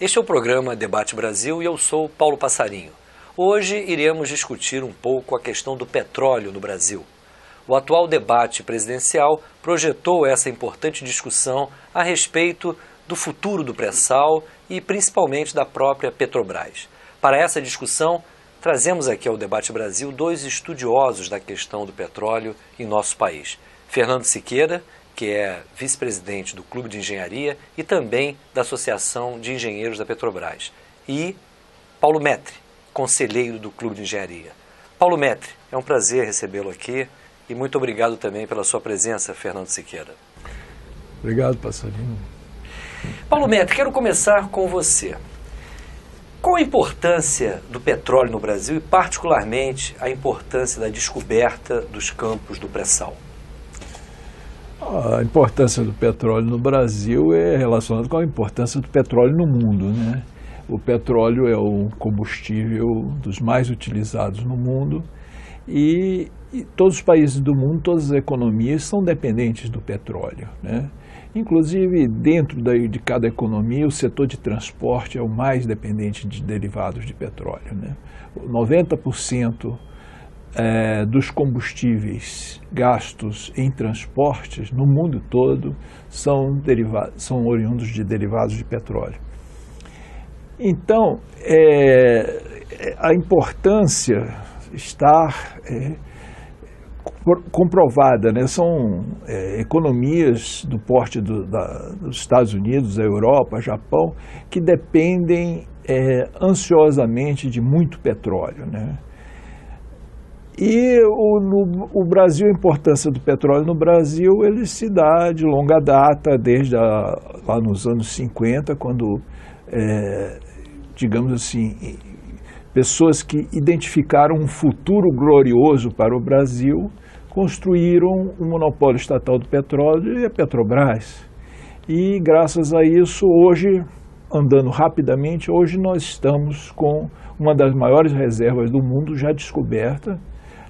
Este é o programa Debate Brasil e eu sou Paulo Passarinho. Hoje iremos discutir um pouco a questão do petróleo no Brasil. O atual debate presidencial projetou essa importante discussão a respeito do futuro do pré-sal e principalmente da própria Petrobras. Para essa discussão, trazemos aqui ao Debate Brasil dois estudiosos da questão do petróleo em nosso país. Fernando Siqueira, que é vice-presidente do Clube de Engenharia e também da Associação de Engenheiros da Petrobras. E Paulo Metre, conselheiro do Clube de Engenharia. Paulo Metre, é um prazer recebê-lo aqui e muito obrigado também pela sua presença, Fernando Siqueira. Obrigado, Passarinho. Paulo Metre, quero começar com você. Qual a importância do petróleo no Brasil e, particularmente, a importância da descoberta dos campos do pré-sal? A importância do petróleo no Brasil é relacionada com a importância do petróleo no mundo, né? O petróleo é o combustível dos mais utilizados no mundo e todos os países do mundo, todas as economias são dependentes do petróleo, né? Inclusive, dentro de cada economia, o setor de transporte é o mais dependente de derivados de petróleo, né? 90% dos combustíveis gastos em transportes no mundo todo são oriundos de derivados de petróleo. Então, a importância está comprovada, né? São economias do porte dos Estados Unidos, da Europa, Japão, que dependem ansiosamente de muito petróleo, né? E o Brasil, a importância do petróleo no Brasil, ele se dá de longa data, desde lá nos anos 50, quando, digamos assim, pessoas que identificaram um futuro glorioso para o Brasil construíram um monopólio estatal do petróleo e a Petrobras. E graças a isso, hoje, andando rapidamente, hoje nós estamos com uma das maiores reservas do mundo já descoberta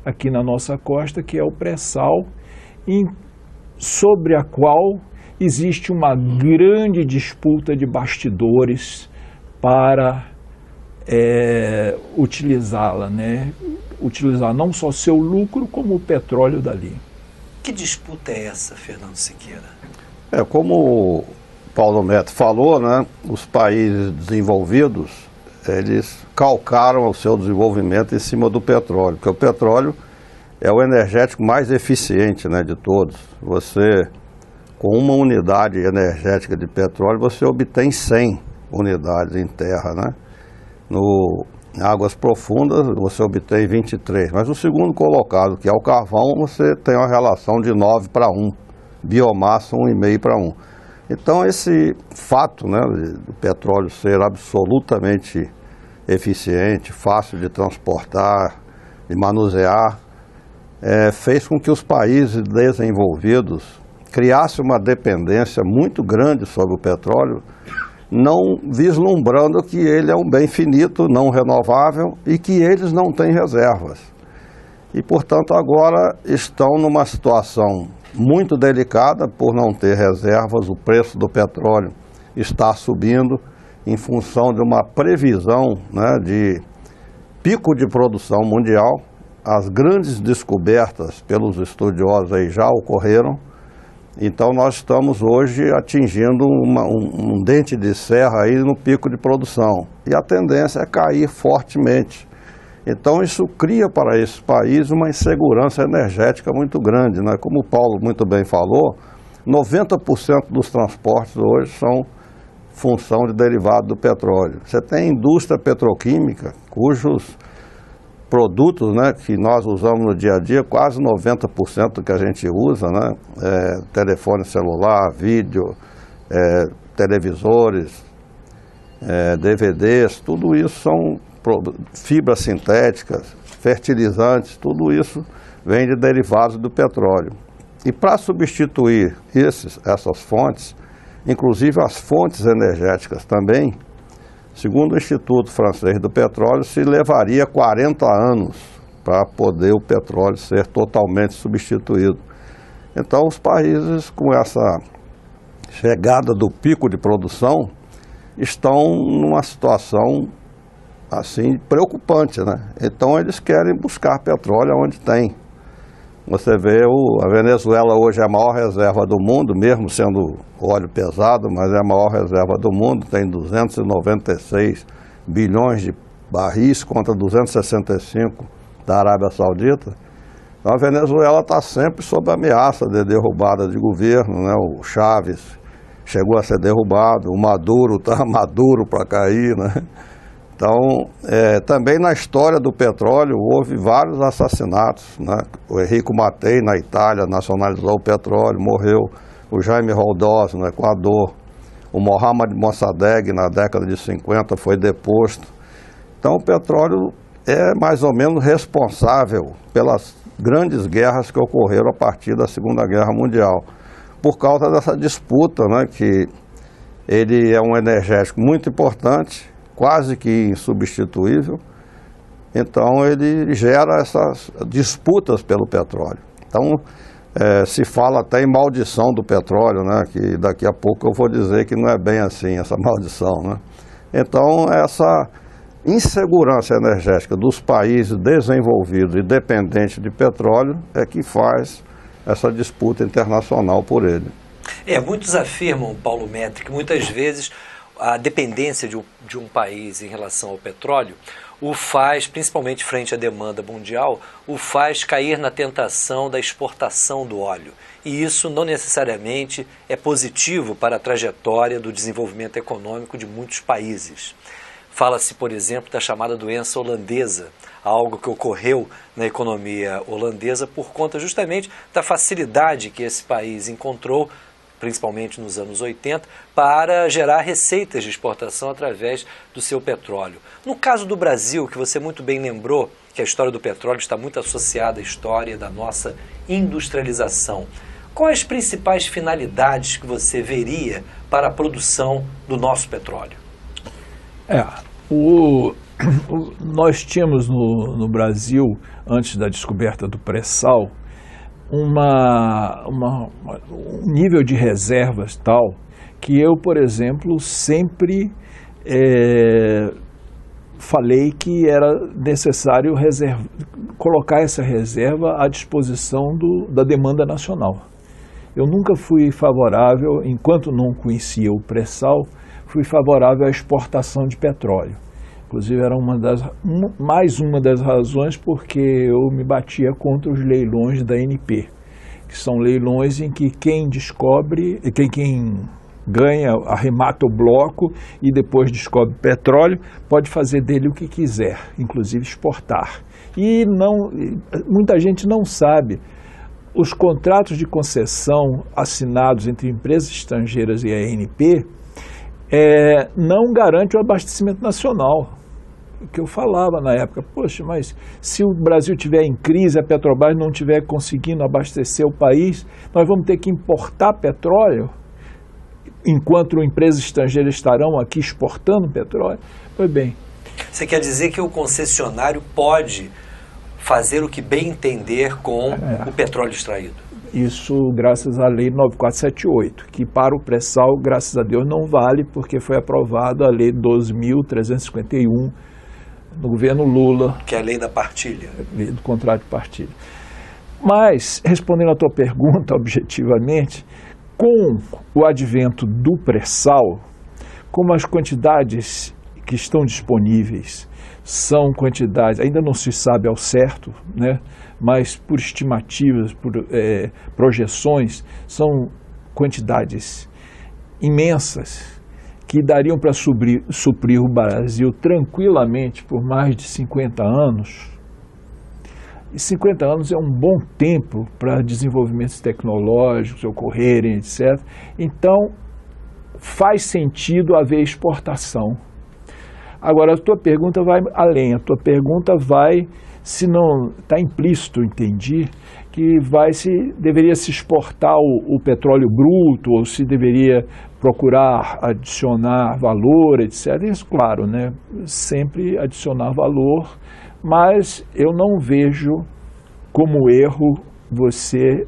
aqui na nossa costa, que é o pré-sal, sobre a qual existe uma grande disputa de bastidores para utilizá-la, né? Utilizar não só seu lucro, como o petróleo dali. Que disputa é essa, Fernando Siqueira? Como o Paulo Metre falou, né, os países desenvolvidos, eles calcaram o seu desenvolvimento em cima do petróleo, porque o petróleo é o energético mais eficiente, né, de todos. Você, com uma unidade energética de petróleo, você obtém 100 unidades em terra, né? Em águas profundas, você obtém 23. Mas o segundo colocado, que é o carvão, você tem uma relação de 9:1. Biomassa, 1,5:1. Então, esse fato, né, do petróleo ser absolutamente eficiente, fácil de transportar, de manusear, fez com que os países desenvolvidos criassem uma dependência muito grande sobre o petróleo, não vislumbrando que ele é um bem finito, não renovável e que eles não têm reservas. E, portanto, agora estão numa situação muito delicada por não ter reservas. O preço do petróleo está subindo em função de uma previsão, né, de pico de produção mundial. As grandes descobertas pelos estudiosos aí já ocorreram. Então nós estamos hoje atingindo um dente de serra aí no pico de produção. E a tendência é cair fortemente. Então isso cria para esse país uma insegurança energética muito grande, né? Como o Paulo muito bem falou, 90% dos transportes hoje são função de derivado do petróleo. Você tem indústria petroquímica, cujos produtos, né, que nós usamos no dia a dia, quase 90% do que a gente usa, né? Telefone celular, vídeo, televisores, DVDs, tudo isso são fibras sintéticas, fertilizantes, tudo isso vem de derivados do petróleo. E para substituir essas fontes, inclusive as fontes energéticas também, segundo o Instituto Francês do Petróleo, se levaria 40 anos para poder o petróleo ser totalmente substituído. Então, os países, com essa chegada do pico de produção, estão numa situação assim preocupante, né? Então eles querem buscar petróleo onde tem. Você vê, a Venezuela hoje é a maior reserva do mundo, mesmo sendo óleo pesado, mas é a maior reserva do mundo, tem 296 bilhões de barris contra 265 da Arábia Saudita. Então a Venezuela está sempre sob ameaça de derrubada de governo, né? O Chávez chegou a ser derrubado, o Maduro está maduro para cair, né? Então, também na história do petróleo houve vários assassinatos, né? O Enrico Mattei, na Itália, nacionalizou o petróleo, morreu. O Jaime Roldós, no Equador. O Mohammad Mossadegh, na década de 50, foi deposto. Então, o petróleo é mais ou menos responsável pelas grandes guerras que ocorreram a partir da Segunda Guerra Mundial, por causa dessa disputa, né? Que ele é um energético muito importante, quase que insubstituível, então ele gera essas disputas pelo petróleo. Então, se fala até em maldição do petróleo, né, que daqui a pouco eu vou dizer que não é bem assim, essa maldição, né? Então, essa insegurança energética dos países desenvolvidos e dependentes de petróleo é que faz essa disputa internacional por ele. Muitos afirmam, Paulo Metri, que muitas vezes a dependência de um país em relação ao petróleo o faz, principalmente frente à demanda mundial, o faz cair na tentação da exportação do óleo. E isso não necessariamente é positivo para a trajetória do desenvolvimento econômico de muitos países. Fala-se, por exemplo, da chamada doença holandesa, algo que ocorreu na economia holandesa por conta justamente da facilidade que esse país encontrou, principalmente nos anos 80, para gerar receitas de exportação através do seu petróleo. No caso do Brasil, que você muito bem lembrou, que a história do petróleo está muito associada à história da nossa industrialização, quais as principais finalidades que você veria para a produção do nosso petróleo? Nós tínhamos no Brasil, antes da descoberta do pré-sal, um nível de reservas tal que eu, por exemplo, sempre falei que era necessário colocar essa reserva à disposição da demanda nacional. Eu nunca fui favorável, enquanto não conhecia o pré-sal, fui favorável à exportação de petróleo. Inclusive era mais uma das razões porque eu me batia contra os leilões da ANP, que são leilões em que quem descobre, quem ganha, arremata o bloco e depois descobre petróleo, pode fazer dele o que quiser, inclusive exportar. E muita gente não sabe, os contratos de concessão assinados entre empresas estrangeiras e a ANP não garantem o abastecimento nacional. O que eu falava na época, poxa, mas se o Brasil estiver em crise, a Petrobras não estiver conseguindo abastecer o país, nós vamos ter que importar petróleo, enquanto empresas estrangeiras estarão aqui exportando petróleo? Pois bem. Você quer dizer que o concessionário pode fazer o que bem entender com o petróleo extraído? Isso graças à Lei 9478, que para o pré-sal, graças a Deus, não vale, porque foi aprovada a Lei 12.351 no governo Lula. Que é a lei da partilha. Lei do contrato de partilha. Mas, respondendo à tua pergunta objetivamente, com o advento do pré-sal, como as quantidades que estão disponíveis são quantidades, ainda não se sabe ao certo, né? Mas por estimativas, por projeções, são quantidades imensas que dariam para suprir o Brasil tranquilamente por mais de 50 anos. E 50 anos é um bom tempo para desenvolvimentos tecnológicos ocorrerem, etc. Então, faz sentido haver exportação. Agora, a tua pergunta vai além. A tua pergunta vai, se não está implícito, entendi, que deveria se exportar o petróleo bruto, ou se deveria procurar adicionar valor, etc. Isso, claro, né? Sempre adicionar valor, mas eu não vejo como erro você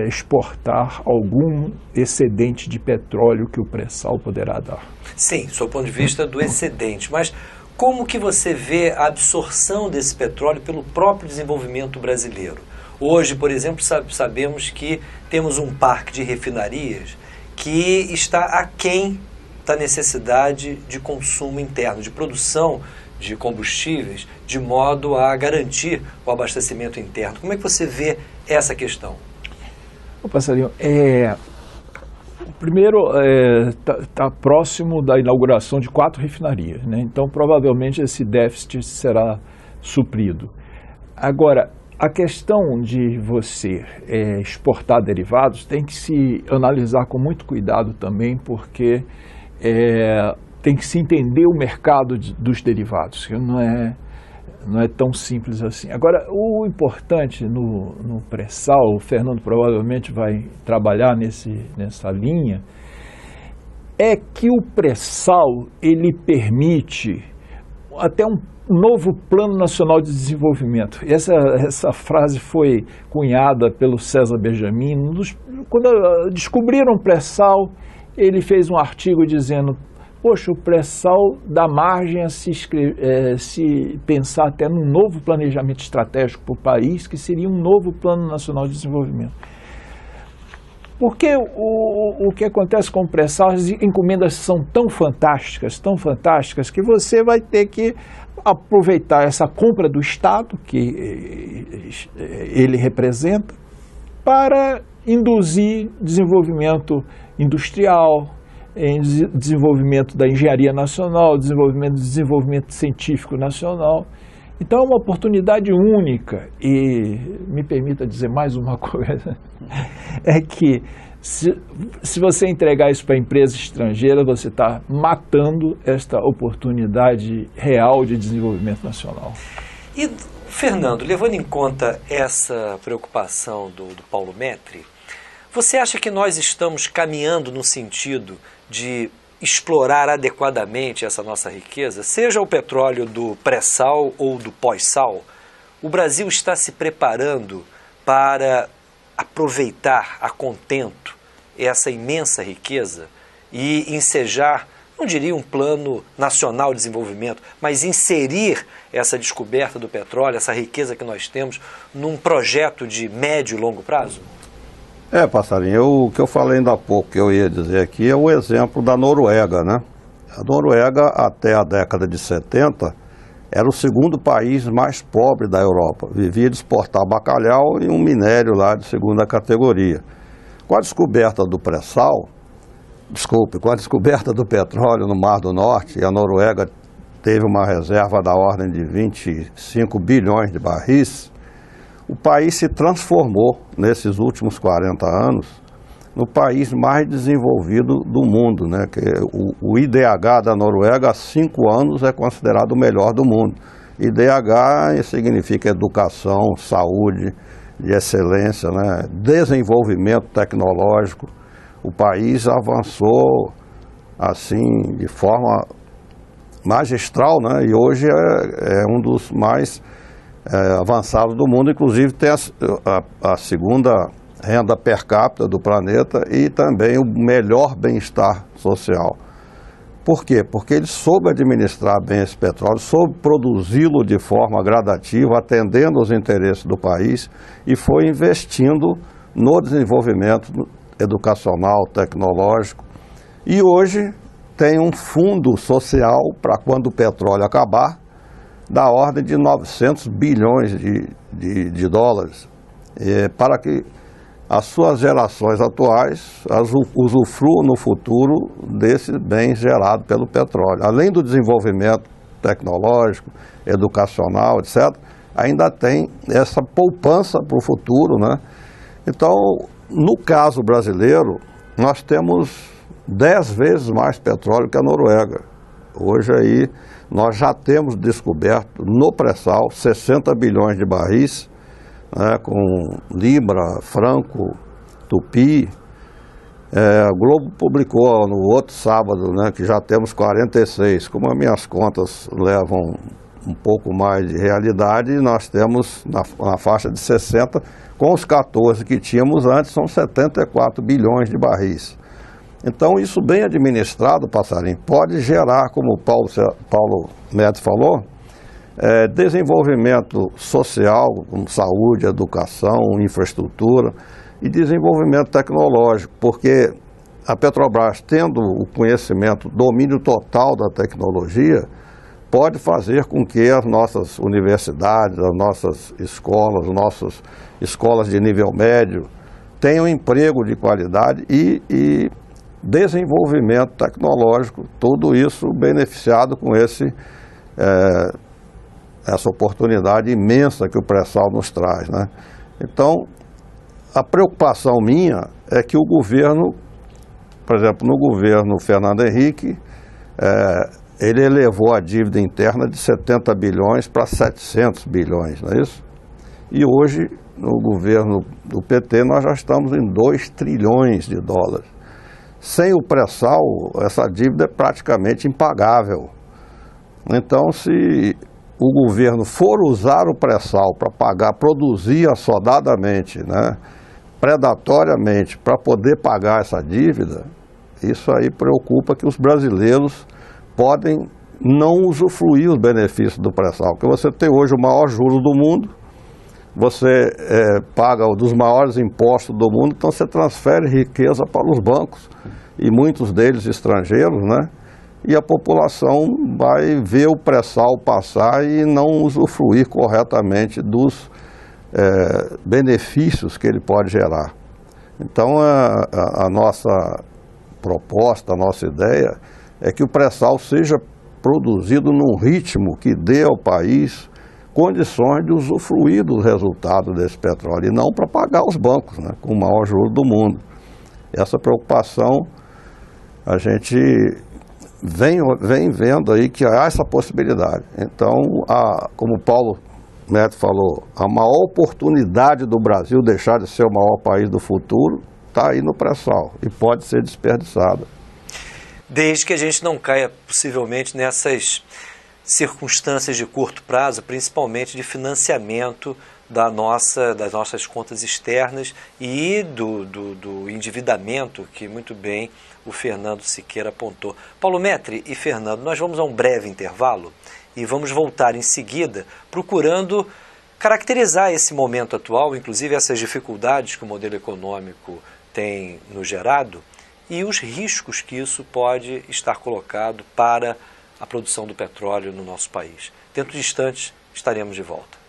exportar algum excedente de petróleo que o pré-sal poderá dar. Sim, do ponto de vista do excedente, mas como que você vê a absorção desse petróleo pelo próprio desenvolvimento brasileiro? Hoje, por exemplo, sabemos que temos um parque de refinarias que está aquém da necessidade de consumo interno, de produção de combustíveis, de modo a garantir o abastecimento interno. Como é que você vê essa questão? Ô, Passarinho, primeiro, está próximo da inauguração de 4 refinarias, né? Então provavelmente esse déficit será suprido. Agora, a questão de você exportar derivados tem que se analisar com muito cuidado também, porque tem que se entender o mercado dos derivados, que não é tão simples assim. Agora, o importante no pré-sal, o Fernando provavelmente vai trabalhar nessa linha, é que o pré-sal ele permite até um novo Plano Nacional de Desenvolvimento. Essa frase foi cunhada pelo César Benjamin. Quando descobriram o pré-sal, ele fez um artigo dizendo: poxa, o pré-sal dá margem a se pensar até num novo planejamento estratégico para o país, que seria um novo Plano Nacional de Desenvolvimento. Porque o que acontece com o pré-sal, as encomendas são tão fantásticas, que você vai ter que aproveitar essa compra do Estado, que ele representa, para induzir desenvolvimento industrial, desenvolvimento da engenharia nacional, desenvolvimento científico nacional. Então é uma oportunidade única. E me permita dizer mais uma coisa, é que se você entregar isso para a empresa estrangeira, você está matando esta oportunidade real de desenvolvimento nacional. E, Fernando, levando em conta essa preocupação do Paulo Metri, você acha que nós estamos caminhando no sentido de explorar adequadamente essa nossa riqueza, seja o petróleo do pré-sal ou do pós-sal? O Brasil está se preparando para aproveitar a contento essa imensa riqueza e ensejar, não diria um plano nacional de desenvolvimento, mas inserir essa descoberta do petróleo, essa riqueza que nós temos, num projeto de médio e longo prazo? Passarinho, o que eu falei ainda há pouco, que eu ia dizer aqui, é o exemplo da Noruega, né? A Noruega, até a década de 70, era o segundo país mais pobre da Europa. Vivia de exportar bacalhau e um minério lá de segunda categoria. Com a descoberta do pré-sal, com a descoberta do petróleo no Mar do Norte, e a Noruega teve uma reserva da ordem de 25 bilhões de barris, o país se transformou, nesses últimos 40 anos, no país mais desenvolvido do mundo, né? Que o IDH da Noruega, há 5 anos, é considerado o melhor do mundo. IDH significa educação, saúde, de excelência, né? Desenvolvimento tecnológico. O país avançou assim de forma magistral, né? E hoje é um dos mais avançados do mundo, inclusive tem a segunda renda per capita do planeta e também o melhor bem-estar social. Por quê? Porque ele soube administrar bem esse petróleo, soube produzi-lo de forma gradativa, atendendo aos interesses do país e foi investindo no desenvolvimento educacional, tecnológico. E hoje tem um fundo social para quando o petróleo acabar, da ordem de 900 bilhões de dólares, para que as suas gerações atuais usufruam no futuro desse bem gerado pelo petróleo. Além do desenvolvimento tecnológico, educacional, etc., ainda tem essa poupança para o futuro, né? Então, no caso brasileiro, nós temos 10 vezes mais petróleo que a Noruega. Hoje aí nós já temos descoberto no pré-sal 60 bilhões de barris, né, com Libra, Franco, Tupi. O Globo publicou no outro sábado, né, que já temos 46. Como as minhas contas levam um pouco mais de realidade, nós temos na faixa de 60, com os 14 que tínhamos antes, são 74 bilhões de barris. Então, isso bem administrado, Passarinho, pode gerar, como o Paulo Neto falou, desenvolvimento social, como saúde, educação, infraestrutura e desenvolvimento tecnológico, porque a Petrobras, tendo o conhecimento, domínio total da tecnologia, pode fazer com que as nossas universidades, as nossas escolas de nível médio, tenham emprego de qualidade e desenvolvimento tecnológico, tudo isso beneficiado com essa oportunidade imensa que o pré-sal nos traz, né? Então, a preocupação minha é que o governo, por exemplo, no governo Fernando Henrique, ele elevou a dívida interna de 70 bilhões para 700 bilhões, não é isso? E hoje, no governo do PT, nós já estamos em 2 trilhões de dólares. Sem o pré-sal, essa dívida é praticamente impagável. Então, se o governo for usar o pré-sal para produzir assodadamente, né, predatoriamente, para poder pagar essa dívida, isso aí preocupa que os brasileiros podem não usufruir os benefícios do pré-sal. Porque você tem hoje o maior juros do mundo, você paga um dos maiores impostos do mundo, então você transfere riqueza para os bancos, e muitos deles estrangeiros, né? E a população vai ver o pré-sal passar e não usufruir corretamente dos benefícios que ele pode gerar. Então, a nossa proposta, a nossa ideia é que o pré-sal seja produzido num ritmo que dê ao país condições de usufruir dos resultados desse petróleo, e não para pagar os bancos, né, com o maior juros do mundo. Essa preocupação a gente vem vendo aí que há essa possibilidade. Então, como o Paulo Neto falou, a maior oportunidade do Brasil deixar de ser o maior país do futuro está aí no pré-sal e pode ser desperdiçada. Desde que a gente não caia possivelmente nessas circunstâncias de curto prazo, principalmente de financiamento das nossas contas externas e do endividamento que muito bem o Fernando Siqueira apontou. Paulo Metri e Fernando, nós vamos a um breve intervalo e vamos voltar em seguida procurando caracterizar esse momento atual, inclusive essas dificuldades que o modelo econômico tem nos gerado e os riscos que isso pode estar colocado para a produção do petróleo no nosso país. Dentro de instantes estaremos de volta.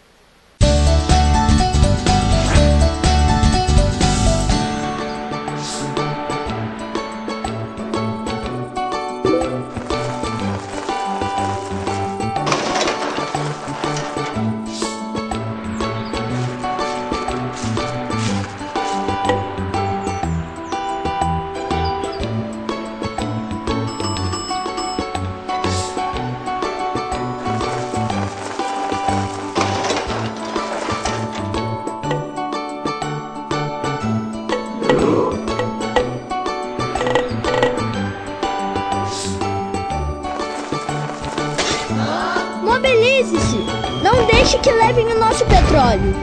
Mobilize-se! Não deixe que levem o nosso petróleo!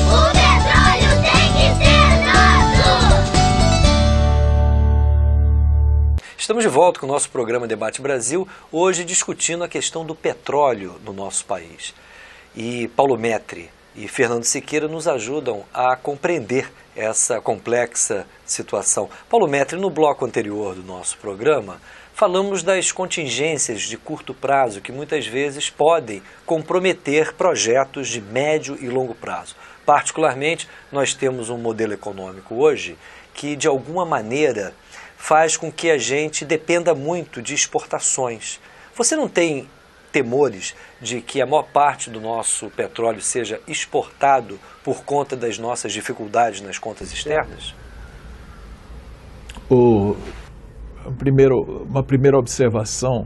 O petróleo tem que ser nosso! Estamos de volta com o nosso programa Debate Brasil, hoje discutindo a questão do petróleo no nosso país. E Paulo Metri e Fernando Siqueira nos ajudam a compreender essa complexa situação. Paulo Metri, no bloco anterior do nosso programa, falamos das contingências de curto prazo que muitas vezes podem comprometer projetos de médio e longo prazo. Particularmente, nós temos um modelo econômico hoje que, de alguma maneira, faz com que a gente dependa muito de exportações. Você não tem temores de que a maior parte do nosso petróleo seja exportado por conta das nossas dificuldades nas contas externas? Uma primeira observação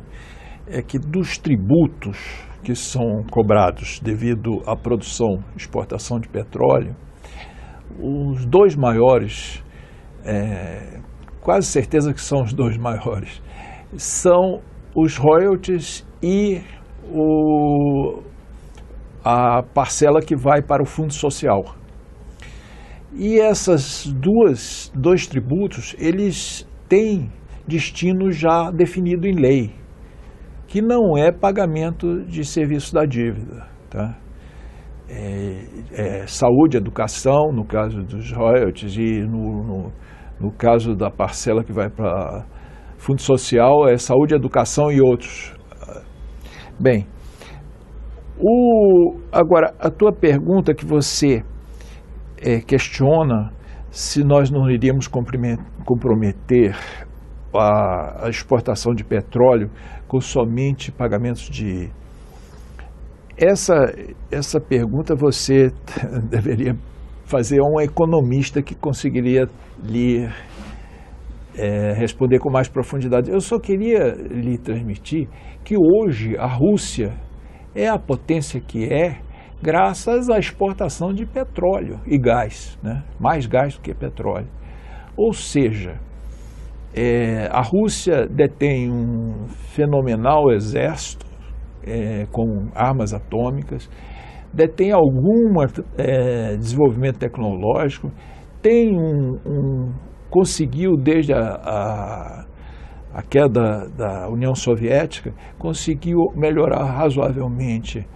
é que dos tributos que são cobrados devido à produção e exportação de petróleo, os dois maiores, quase certeza que são os dois maiores, são os royalties e a parcela que vai para o Fundo Social. E esses dois tributos, eles têm destino já definido em lei, que não é pagamento de serviço da dívida, tá? Saúde, educação, no caso dos royalties, e no caso da parcela que vai para Fundo Social, é saúde, educação e outros. Bem, agora, a tua pergunta que você questiona se nós não iríamos comprometer a exportação de petróleo com somente pagamentos de... Essa pergunta você deveria fazer a um economista que conseguiria lhe responder com mais profundidade. Eu só queria lhe transmitir que hoje a Rússia é a potência que é graças à exportação de petróleo e gás, né? Mais gás do que petróleo. Ou seja, a Rússia detém um fenomenal exército com armas atômicas, detém algum desenvolvimento tecnológico, conseguiu desde a queda da União Soviética, conseguiu melhorar razoavelmente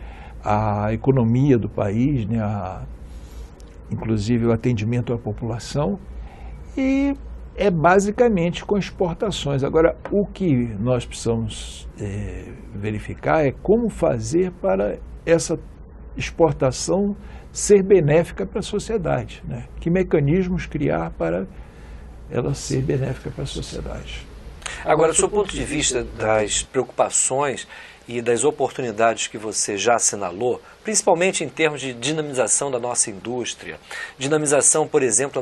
a economia do país, né, inclusive o atendimento à população, e é basicamente com exportações. Agora, o que nós precisamos verificar é como fazer para essa exportação ser benéfica para a sociedade, né? Que mecanismos criar para ela ser benéfica para a sociedade. Agora, do seu ponto de vista das preocupações e das oportunidades que você já assinalou, principalmente em termos de dinamização da nossa indústria, dinamização, por exemplo,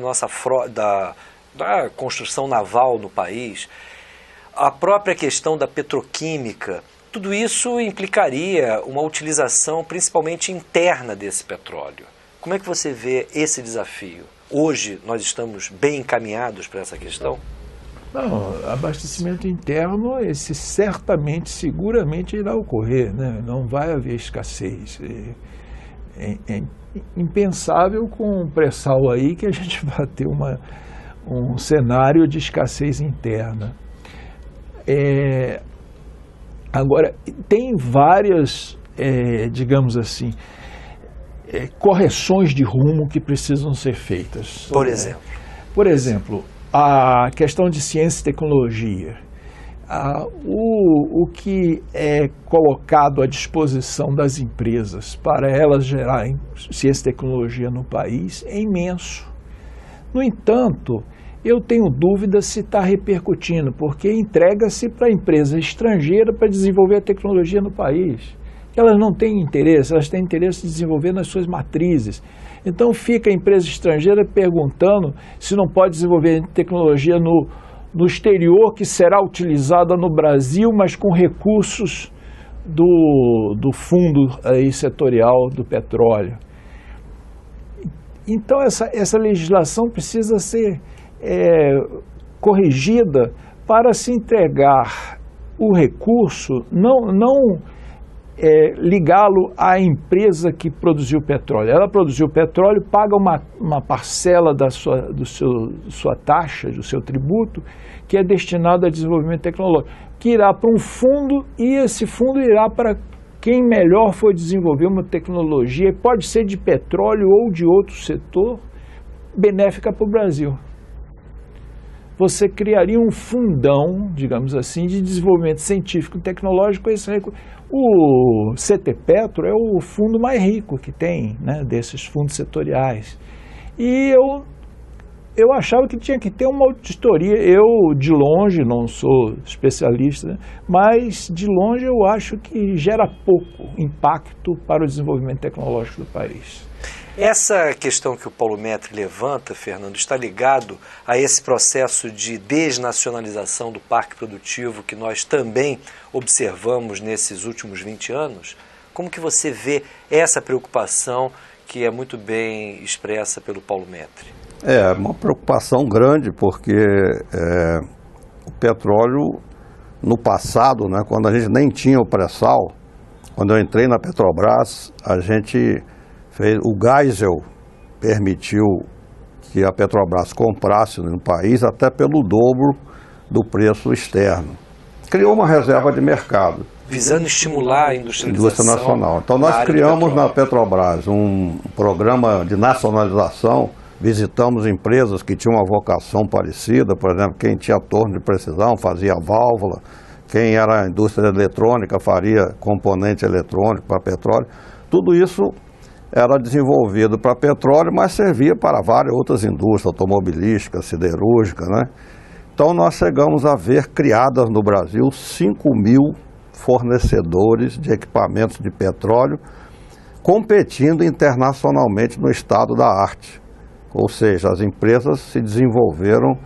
da construção naval no país, a própria questão da petroquímica, tudo isso implicaria uma utilização principalmente interna desse petróleo. Como é que você vê esse desafio? Hoje nós estamos bem encaminhados para essa questão? Não, abastecimento interno, esse seguramente irá ocorrer, né? Não vai haver escassez. É impensável com o pré-sal aí que a gente vai ter um cenário de escassez interna. Agora, tem várias, digamos assim, correções de rumo que precisam ser feitas. Por exemplo, a questão de ciência e tecnologia. O que é colocado à disposição das empresas para elas gerarem ciência e tecnologia no país é imenso. No entanto, eu tenho dúvida se está repercutindo, porque entrega-se para a empresa estrangeira para desenvolver a tecnologia no país. Elas não têm interesse, elas têm interesse de desenvolver nas suas matrizes. Então fica a empresa estrangeira perguntando se não pode desenvolver tecnologia no exterior, que será utilizada no Brasil, mas com recursos do fundo aí setorial do petróleo. Então essa legislação precisa ser corrigida para se entregar o recurso, não ligá-lo à empresa que produziu petróleo. Ela produziu petróleo, paga uma parcela da sua taxa, do seu tributo, que é destinado a desenvolvimento tecnológico, que irá para um fundo, e esse fundo irá para quem melhor for desenvolver uma tecnologia, pode ser de petróleo ou de outro setor, benéfica para o Brasil. Você criaria um fundão, digamos assim, de desenvolvimento científico e tecnológico. O CTPetro é o fundo mais rico que tem, né, desses fundos setoriais. E eu achava que tinha que ter uma auditoria. Eu, de longe, não sou especialista, né, mas de longe eu acho que gera pouco impacto para o desenvolvimento tecnológico do país. Essa questão que o Paulo Metri levanta, Fernando, está ligado a esse processo de desnacionalização do parque produtivo que nós também observamos nesses últimos 20 anos? Como que você vê essa preocupação que é muito bem expressa pelo Paulo Metri? Uma preocupação grande, porque o petróleo no passado, né, quando a gente nem tinha o pré-sal, quando eu entrei na Petrobras, a gente fez, o Geisel permitiu que a Petrobras comprasse no país até pelo dobro do preço externo. Criou uma reserva de mercado. Visando estimular a Indústria nacional. Então nós criamos na Petrobras um programa de nacionalização, visitamos empresas que tinham uma vocação parecida, por exemplo, quem tinha torno de precisão fazia válvula, quem era indústria eletrônica faria componente eletrônico para petróleo. Tudo isso era desenvolvido para petróleo, mas servia para várias outras indústrias, automobilística, siderúrgica, né? Então nós chegamos a ver criadas no Brasil 5.000 fornecedores de equipamentos de petróleo competindo internacionalmente no estado da arte. Ou seja, as empresas se desenvolveram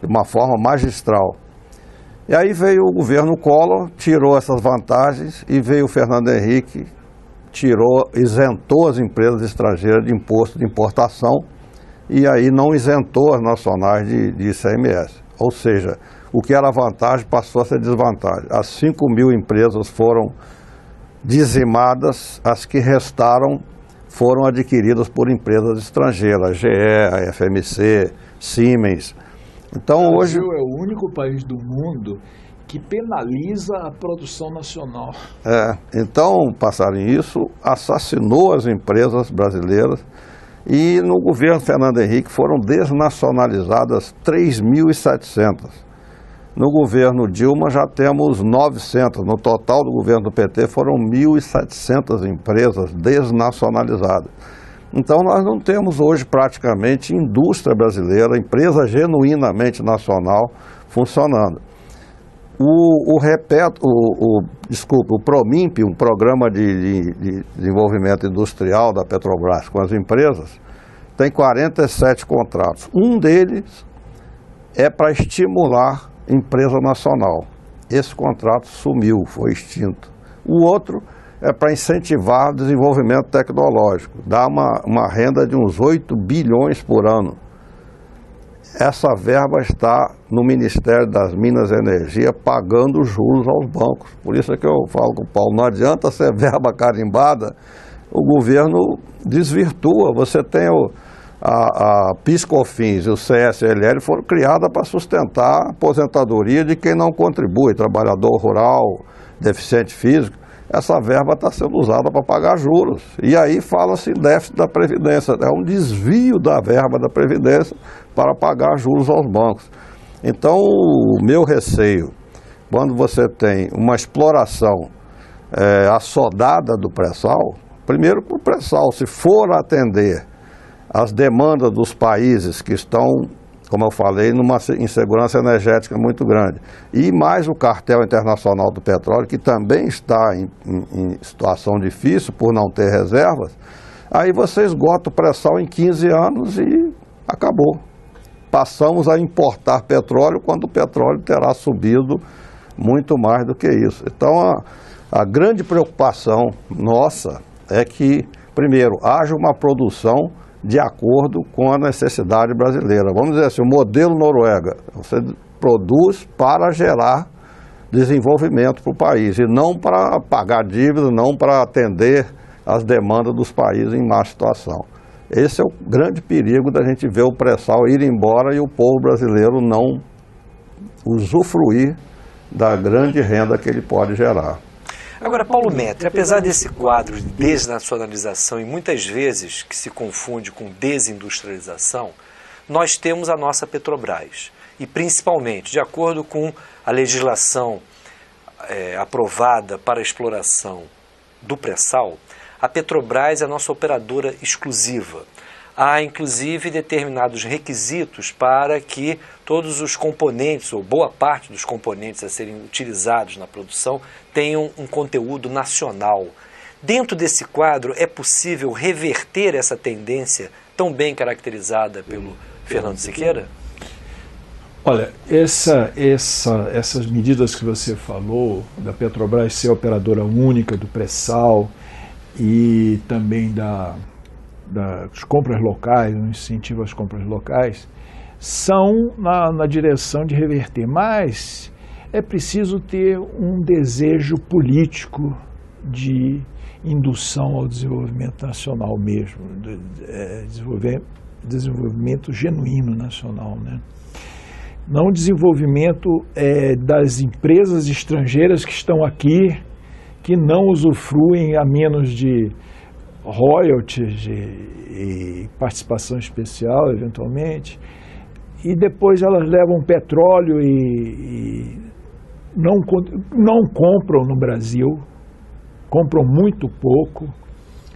de uma forma magistral. E aí veio o governo Collor, tirou essas vantagens, e veio o Fernando Henrique, isentou as empresas estrangeiras de imposto de importação, e aí não isentou as nacionais de ICMS. Ou seja, o que era vantagem passou a ser desvantagem. As 5.000 empresas foram dizimadas, as que restaram foram adquiridas por empresas estrangeiras, a GE, a FMC, Siemens. Então o hoje... Brasil é o único país do mundo que penaliza a produção nacional. Então, Passarinho, isso assassinou as empresas brasileiras. E no governo Fernando Henrique foram desnacionalizadas 3.700. No governo Dilma já temos 900. No total do governo do PT foram 1.700 empresas desnacionalizadas. Então nós não temos hoje praticamente indústria brasileira, empresa genuinamente nacional funcionando. O PROMIMP, um programa de desenvolvimento industrial da Petrobras com as empresas, tem 47 contratos. Um deles é para estimular empresa nacional. Esse contrato sumiu, foi extinto. O outro é para incentivar o desenvolvimento tecnológico, dá uma renda de uns 8 bilhões por ano. Essa verba está no Ministério das Minas e Energia pagando juros aos bancos. Por isso é que eu falo com o Paulo, não adianta ser verba carimbada, o governo desvirtua. Você tem a PIS/COFINS e o CSLL foram criadas para sustentar a aposentadoria de quem não contribui, trabalhador rural, deficiente físico. Essa verba está sendo usada para pagar juros. E aí fala-se em déficit da Previdência. É um desvio da verba da Previdência para pagar juros aos bancos. Então, o meu receio, quando você tem uma exploração assodada do pré-sal, primeiro que o pré-sal, se for atender as demandas dos países que estão, como eu falei, numa insegurança energética muito grande, e mais o cartel internacional do petróleo, que também está em situação difícil por não ter reservas, aí você esgota o pré-sal em 15 anos e acabou. Passamos a importar petróleo quando o petróleo terá subido muito mais do que isso. Então a grande preocupação nossa é que, primeiro, haja uma produção de acordo com a necessidade brasileira. Vamos dizer assim, o modelo Noruega, você produz para gerar desenvolvimento para o país, e não para pagar dívida, não para atender as demandas dos países em má situação. Esse é o grande perigo da gente ver o pré-sal ir embora e o povo brasileiro não usufruir da grande renda que ele pode gerar. Agora, Paulo Metre, apesar desse quadro de desnacionalização e muitas vezes que se confunde com desindustrialização, nós temos a nossa Petrobras. E principalmente, de acordo com a legislação aprovada para a exploração do pré-sal, a Petrobras é a nossa operadora exclusiva. Há, inclusive, determinados requisitos para que todos os componentes, ou boa parte dos componentes a serem utilizados na produção, tenham um conteúdo nacional. Dentro desse quadro, é possível reverter essa tendência tão bem caracterizada pelo Fernando Siqueira? Olha, essas medidas que você falou, da Petrobras ser operadora única do pré-sal e também das compras locais, no incentivo às compras locais, são na direção de reverter. Mas é preciso ter um desejo político de indução ao desenvolvimento nacional mesmo, desenvolvimento genuíno nacional, né? Não desenvolvimento das empresas estrangeiras que estão aqui, que não usufruem a menos de royalties e participação especial, eventualmente, e depois elas levam petróleo e não compram no Brasil, compram muito pouco,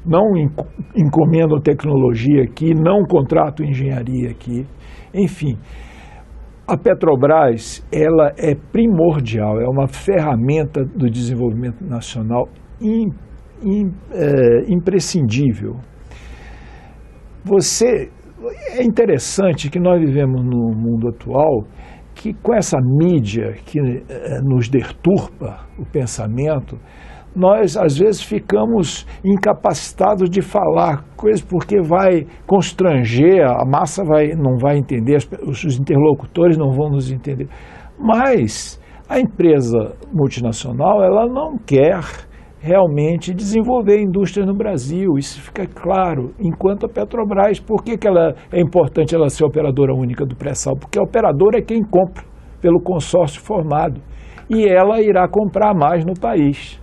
não encomendam tecnologia aqui, não contratam engenharia aqui, enfim. A Petrobras, ela é primordial, é uma ferramenta do desenvolvimento nacional imprescindível. É interessante que nós vivemos no mundo atual que com essa mídia que nos deturpa o pensamento, nós às vezes ficamos incapacitados de falar coisas porque vai constranger, a massa não vai entender, os interlocutores não vão nos entender. Mas a empresa multinacional, ela não quer realmente desenvolver a indústria no Brasil, isso fica claro. Enquanto a Petrobras, por que é importante ela ser operadora única do pré-sal? Porque a operadora é quem compra pelo consórcio formado e ela irá comprar mais no país.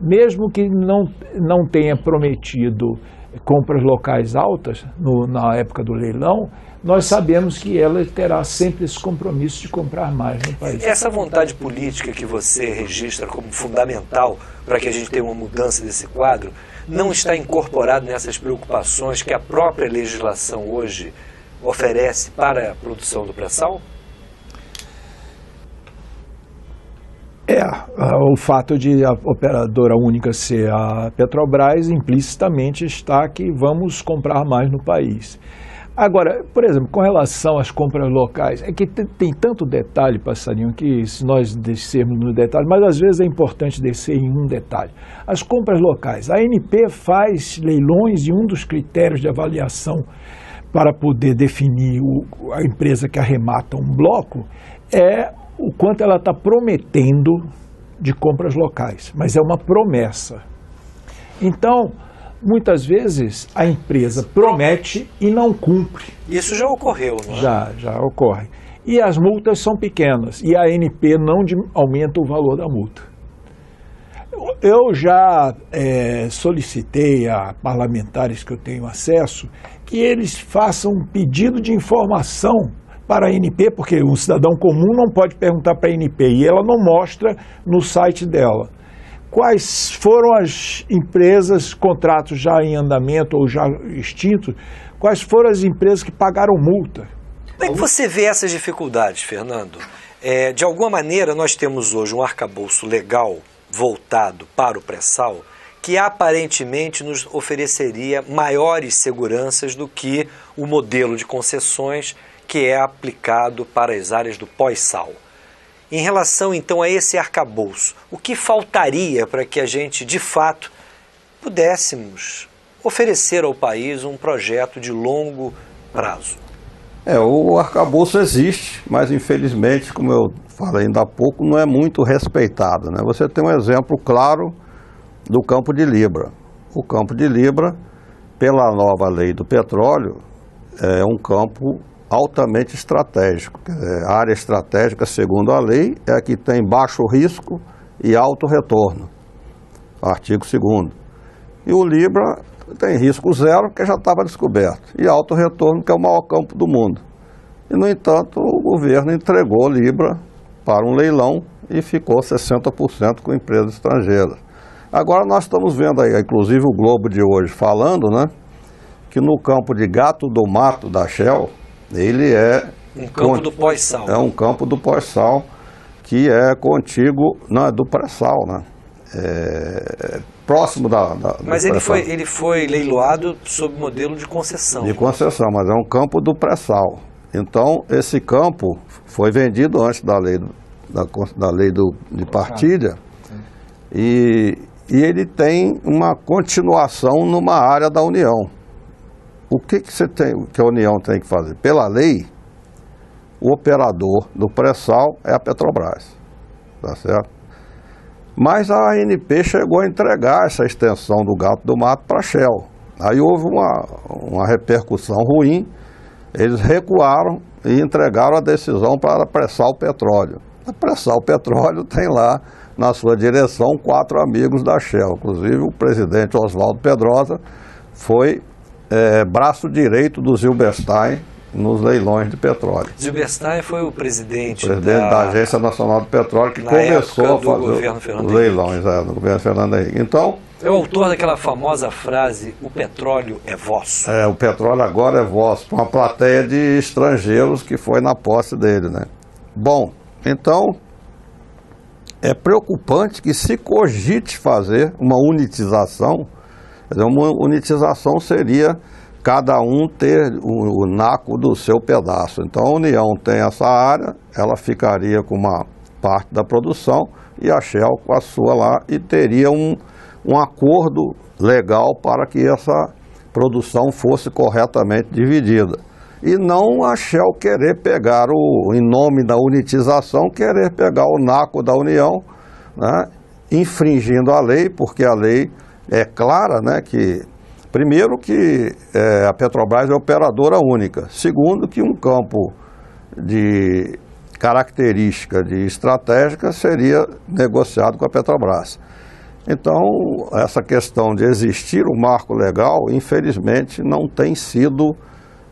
Mesmo que não tenha prometido compras locais altas na época do leilão, nós sabemos que ela terá sempre esse compromisso de comprar mais no país. Essa vontade política que você registra como fundamental para que a gente tenha uma mudança desse quadro, não está incorporado nessas preocupações que a própria legislação hoje oferece para a produção do pré-sal? O fato de a operadora única ser a Petrobras, implicitamente está que vamos comprar mais no país. Agora, por exemplo, com relação às compras locais, é que tem tanto detalhe, Passarinho, que se nós descermos no detalhe, mas às vezes é importante descer em um detalhe. As compras locais, a ANP faz leilões e um dos critérios de avaliação para poder definir a empresa que arremata um bloco é o quanto ela está prometendo de compras locais, mas é uma promessa. Então, muitas vezes a empresa promete e não cumpre. Isso já ocorreu, não é? Já ocorre. E as multas são pequenas e a ANP não aumenta o valor da multa. Eu já solicitei a parlamentares que eu tenho acesso que eles façam um pedido de informação para a ANP, porque um cidadão comum não pode perguntar para a ANP e ela não mostra no site dela. Quais foram as empresas, contratos já em andamento ou já extintos, quais foram as empresas que pagaram multa? Como é que você vê essas dificuldades, Fernando? De alguma maneira, nós temos hoje um arcabouço legal voltado para o pré-sal que aparentemente nos ofereceria maiores seguranças do que o modelo de concessões que é aplicado para as áreas do pós-sal. Em relação, então, a esse arcabouço, o que faltaria para que a gente, de fato, pudéssemos oferecer ao país um projeto de longo prazo? O arcabouço existe, mas infelizmente, como eu falei ainda há pouco, não é muito respeitado, né? Você tem um exemplo claro do Campo de Libra. O Campo de Libra, pela nova lei do petróleo, é um campo altamente estratégico. A área estratégica, segundo a lei, é a que tem baixo risco e alto retorno. Artigo 2º. E o Libra tem risco zero, que já estava descoberto, e alto retorno, que é o maior campo do mundo. E, no entanto, o governo entregou Libra para um leilão e ficou 60% com empresas estrangeiras. Agora nós estamos vendo aí, inclusive o Globo de hoje falando, né, que no campo de Gato do Mato da Shell, ele é um campo do pós-sal. É um campo do pós-sal que é contíguo, não, é do pré-sal, né? Próximo da mas ele foi leiloado sob modelo de concessão. De concessão, mas é um campo do pré-sal. Então, esse campo foi vendido antes da lei de partilha e ele tem uma continuação numa área da União. O que a União tem que fazer? Pela lei, o operador do pré-sal é a Petrobras, tá certo? Mas a ANP chegou a entregar essa extensão do Gato do Mato para a Shell. Aí houve uma repercussão ruim, eles recuaram e entregaram a decisão para a Pré-Sal Petróleo. A Pré-Sal Petróleo tem lá na sua direção 4 amigos da Shell, inclusive o presidente Oswaldo Pedrosa foi braço direito do Zilberstein nos leilões de petróleo. Zilberstein foi o presidente da Agência Nacional do Petróleo que começou a fazer os leilões no governo Fernando Henrique. Então, é o autor daquela famosa frase, o petróleo é vosso. O petróleo agora é vosso, para uma plateia de estrangeiros que foi na posse dele, né? Bom, então, é preocupante que se cogite fazer uma unitização, quer dizer, uma unitização seria cada um ter o naco do seu pedaço. Então a União tem essa área, ela ficaria com uma parte da produção e a Shell com a sua lá e teria um acordo legal para que essa produção fosse corretamente dividida. E não a Shell querer pegar, em nome da unitização, querer pegar o naco da União, né, infringindo a lei, porque a lei é clara, né, que primeiro que a Petrobras é operadora única. Segundo que um campo de característica de estratégica seria negociado com a Petrobras. Então, essa questão de existir o marco legal, infelizmente, não tem sido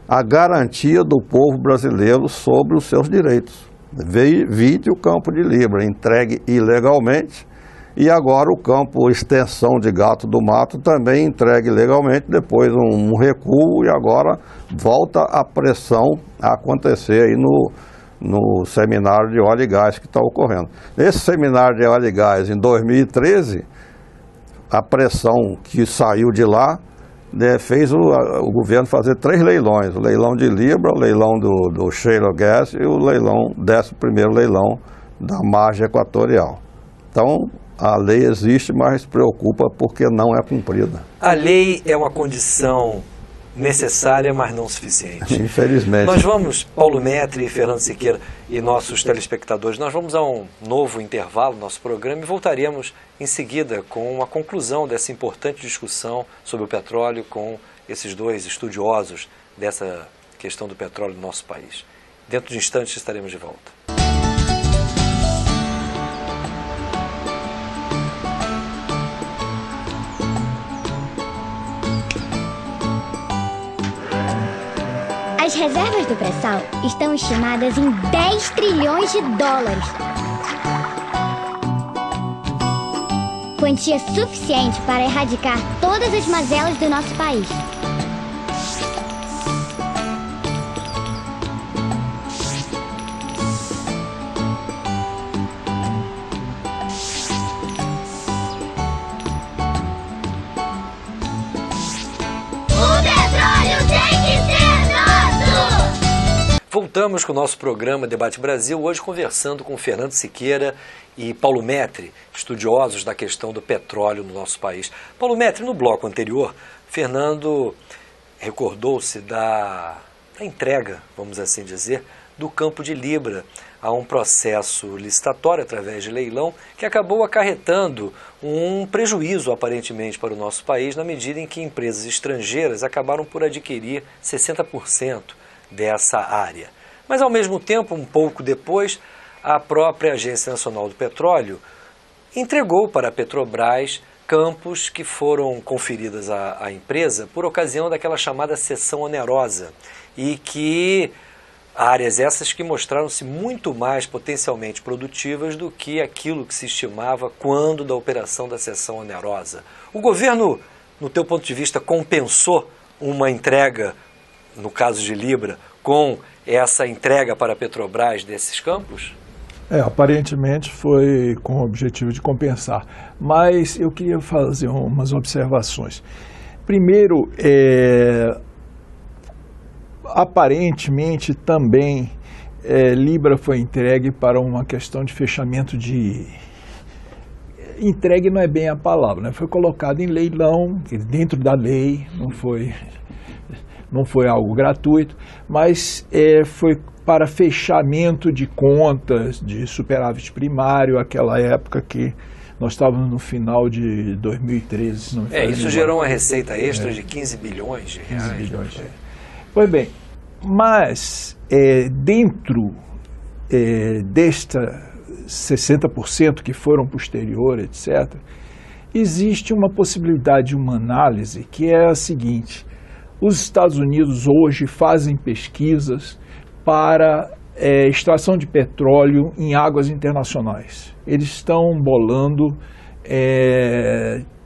a garantia do povo brasileiro sobre os seus direitos. Vide o campo de Libra, entregue ilegalmente, e agora o campo extensão de Gato do Mato também entregue legalmente, depois um recuo e agora volta a pressão a acontecer aí no seminário de óleo e gás que está ocorrendo. Esse seminário de óleo e gás em 2013, a pressão que saiu de lá, fez o governo fazer 3 leilões, o leilão de Libra, o leilão do Shale Gas e o leilão, 11º leilão da margem equatorial. Então, a lei existe, mas preocupa porque não é cumprida. A lei é uma condição necessária, mas não suficiente. Infelizmente. Nós vamos, Paulo Metri, Fernando Siqueira e nossos telespectadores, nós vamos a um novo intervalo no nosso programa e voltaremos em seguida com a conclusão dessa importante discussão sobre o petróleo com esses 2 estudiosos dessa questão do petróleo no nosso país. Dentro de instantes estaremos de volta. As reservas do pré-sal estão estimadas em 10 trilhões de dólares. Quantia suficiente para erradicar todas as mazelas do nosso país. Voltamos com o nosso programa Debate Brasil, hoje conversando com Fernando Siqueira e Paulo Metri, estudiosos da questão do petróleo no nosso país. Paulo Metri, no bloco anterior, Fernando recordou-se da entrega, vamos assim dizer, do campo de Libra a um processo licitatório através de leilão que acabou acarretando um prejuízo aparentemente para o nosso país na medida em que empresas estrangeiras acabaram por adquirir 60% dessa área. Mas, ao mesmo tempo, um pouco depois, a própria Agência Nacional do Petróleo entregou para a Petrobras campos que foram conferidas à empresa por ocasião daquela chamada cessão onerosa e que áreas essas que mostraram-se muito mais potencialmente produtivas do que aquilo que se estimava quando da operação da cessão onerosa. O governo, no teu ponto de vista, compensou uma entrega, no caso de Libra, com essa entrega para a Petrobras desses campos? Aparentemente foi com o objetivo de compensar, mas eu queria fazer umas observações. Primeiro, aparentemente também Libra foi entregue para uma questão de fechamento de... Entregue não é bem a palavra, né? Foi colocado em leilão, dentro da lei, não foi algo gratuito, mas foi para fechamento de contas de superávit primário, aquela época que nós estávamos no final de 2013. Se não me falha Isso gerou uma receita extra de 15 bilhões de reais. 15 bilhões, Pois bem, mas dentro desta 60% que foram posterior, etc., existe uma possibilidade, uma análise, que é a seguinte: os Estados Unidos hoje fazem pesquisas para extração de petróleo em águas internacionais. Eles estão bolando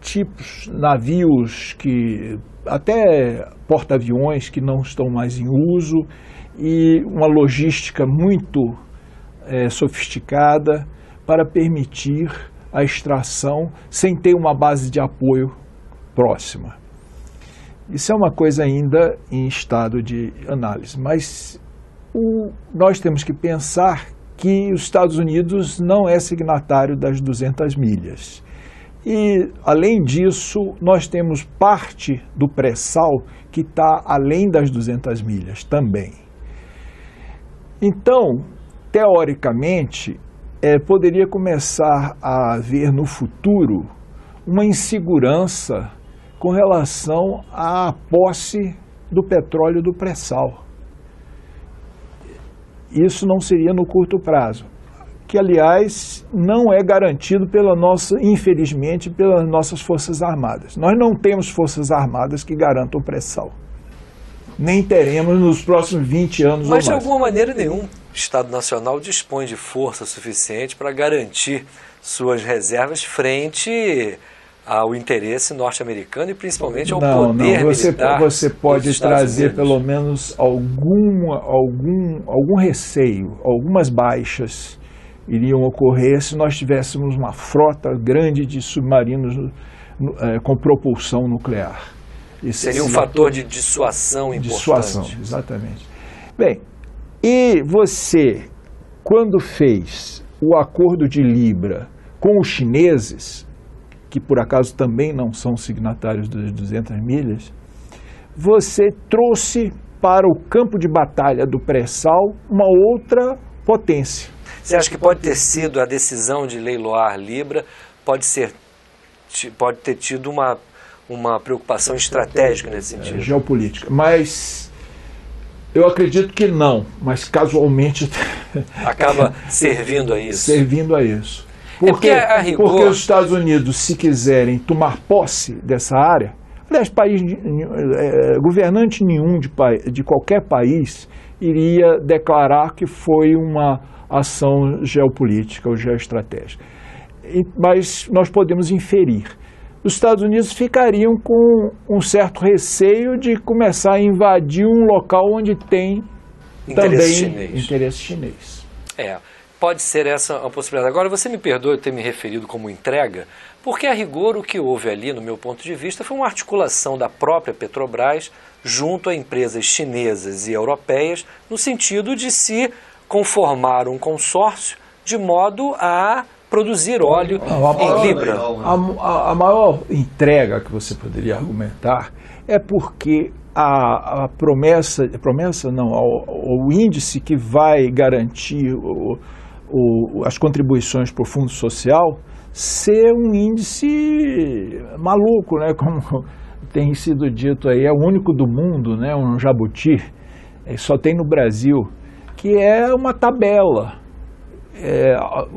tipos, navios, até porta-aviões que não estão mais em uso, e uma logística muito sofisticada para permitir a extração sem ter uma base de apoio próxima. Isso é uma coisa ainda em estado de análise, mas nós temos que pensar que os Estados Unidos não é signatário das 200 milhas. E, além disso, nós temos parte do pré-sal que está além das 200 milhas também. Então, teoricamente, poderia começar a haver no futuro uma insegurança com relação à posse do petróleo do pré-sal. Isso não seria no curto prazo, que, aliás, não é garantido infelizmente, pelas nossas Forças Armadas. Nós não temos Forças Armadas que garantam o pré-sal. Nem teremos nos próximos 20 anos ou mais. Mas, de alguma maneira, nenhum Estado Nacional dispõe de força suficiente para garantir suas reservas frente ao interesse norte-americano e principalmente ao poder militar. Você pode trazer pelo menos algum receio, algumas baixas iriam ocorrer se nós tivéssemos uma frota grande de submarinos com propulsão nuclear. Seria um fator de dissuasão importante. Dissuasão, exatamente. Bem, e você, quando fez o acordo de Libra com os chineses, que por acaso também não são signatários das 200 milhas, você trouxe para o campo de batalha do pré-sal uma outra potência. Você acha que pode ter sido a decisão de leiloar Libra, pode ter tido uma preocupação estratégica nesse sentido? Geopolítica, mas eu acredito que não, mas casualmente acaba servindo a isso. Servindo a isso. Porque os Estados Unidos, se quiserem tomar posse dessa área, aliás, governante nenhum de qualquer país iria declarar que foi uma ação geopolítica ou geoestratégica. Mas nós podemos inferir. Os Estados Unidos ficariam com um certo receio de começar a invadir um local onde tem interesse chinês. Pode ser essa a possibilidade. Agora, você me perdoe eu ter me referido como entrega, porque a rigor o que houve ali, no meu ponto de vista, foi uma articulação da própria Petrobras junto a empresas chinesas e europeias, no sentido de se conformar um consórcio de modo a produzir óleo em Libra. A maior entrega que você poderia argumentar é porque o índice que vai garantir as contribuições para o Fundo Social ser um índice maluco, né? Como tem sido dito aí, é o único do mundo, né? Um jabuti, só tem no Brasil, que é uma tabela.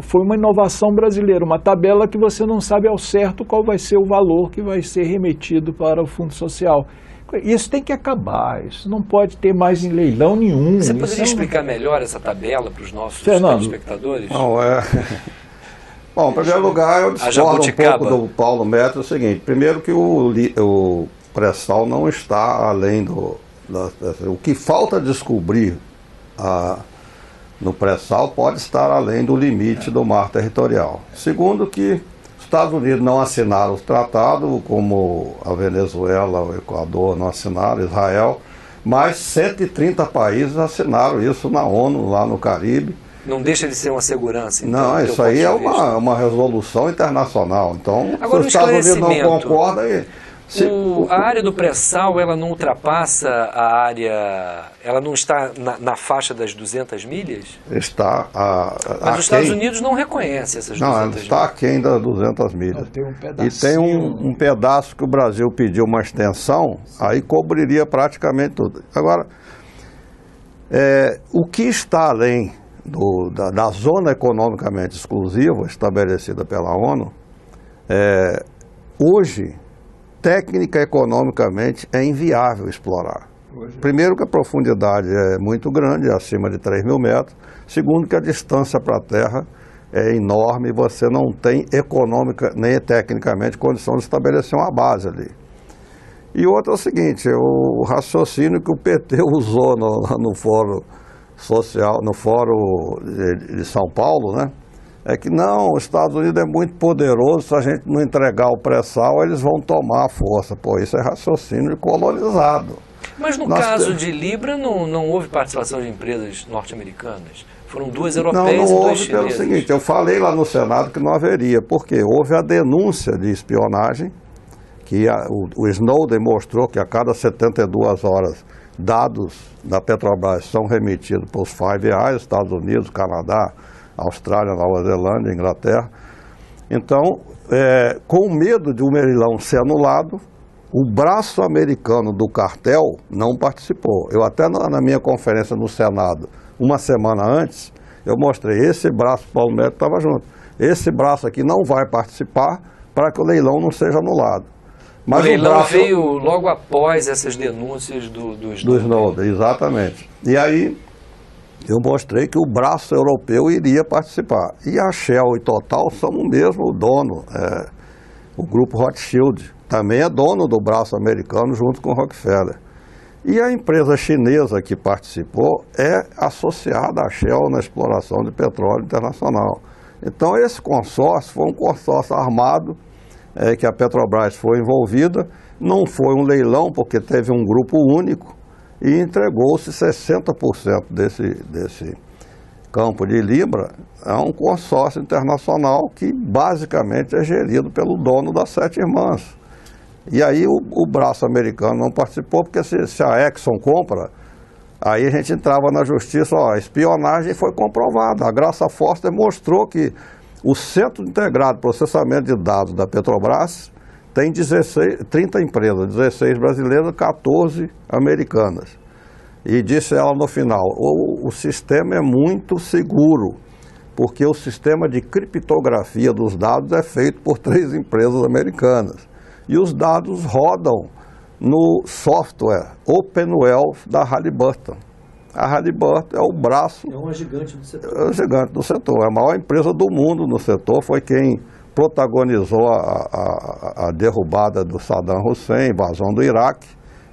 Foi uma inovação brasileira, uma tabela que você não sabe ao certo qual vai ser o valor que vai ser remetido para o Fundo Social. Isso tem que acabar, isso não pode ter mais em leilão nenhum. Você poderia explicar melhor essa tabela para os nossos telespectadores? Bom, em primeiro lugar, eu discordo um pouco do Paulo Metro, é o seguinte: primeiro que o pré-sal não está além o que falta descobrir no pré-sal pode estar além do limite do mar territorial. Segundo que Estados Unidos não assinaram o tratado, como a Venezuela, o Equador não assinaram, Israel, mas 130 países assinaram isso na ONU, lá no Caribe. Não deixa de ser uma segurança, então? Não, isso aí é uma resolução internacional. Então, agora, se os Estados Unidos não concordam, A área do pré-sal, ela não ultrapassa a área, ela não está na faixa das 200 milhas? Está Mas os Estados Unidos não reconhecem essas 200 milhas. Não, ela está aquém das 200 milhas. Tem um e tem um pedaço que o Brasil pediu uma extensão, aí cobriria praticamente tudo. Agora, o que está além da zona economicamente exclusiva estabelecida pela ONU, hoje, técnica economicamente é inviável explorar. Primeiro que a profundidade é muito grande, é acima de 3 mil metros. Segundo que a distância para a Terra é enorme e você não tem econômica nem tecnicamente condição de estabelecer uma base ali. E outra é o seguinte, o raciocínio que o PT usou no Fórum Social, no Fórum de São Paulo, né? É que não, os Estados Unidos é muito poderoso, se a gente não entregar o pré-sal, eles vão tomar a força. Pô, isso é raciocínio colonizado. Mas no caso de Libra, não houve participação de empresas norte-americanas? Foram 2 europeias e 2 houve chinesas. pelo seguinte, eu falei lá no Senado que não haveria, porque houve a denúncia de espionagem, que o Snowden mostrou que a cada 72 horas dados da Petrobras são remetidos para os Five Eyes, Estados Unidos, Canadá, Austrália, Nova Zelândia, Inglaterra. Então, com medo de um leilão ser anulado, o braço americano do cartel não participou. Eu até na minha conferência no Senado, uma semana antes, eu mostrei, esse braço, Paulo Neto estava junto, esse braço aqui não vai participar para que o leilão não seja anulado. Mas o leilão veio logo após essas denúncias do Snowden. Exatamente. E aí eu mostrei que o braço europeu iria participar. E a Shell e Total são o mesmo dono. O grupo Rothschild também é dono do braço americano junto com o Rockefeller. E a empresa chinesa que participou é associada à Shell na exploração de petróleo internacional. Então esse consórcio foi um consórcio armado, que a Petrobras foi envolvida, não foi um leilão porque teve um grupo único e entregou-se 60% desse campo de Libra a um consórcio internacional que basicamente é gerido pelo dono das 7 irmãs. E aí o braço americano não participou porque se a Exxon compra, aí a gente entrava na justiça, a espionagem foi comprovada. A Graça Foster mostrou que o Centro Integrado de Processamento de Dados da Petrobras tem 30 empresas, 16 brasileiras, 14 americanas. E disse ela no final, o sistema é muito seguro, porque o sistema de criptografia dos dados é feito por 3 empresas americanas. E os dados rodam no software OpenWealth da Halliburton. A Halliburton é o braço... É uma gigante do setor. É uma gigante do setor. É a maior empresa do mundo no setor. Foi quem protagonizou a derrubada do Saddam Hussein, invasão do Iraque,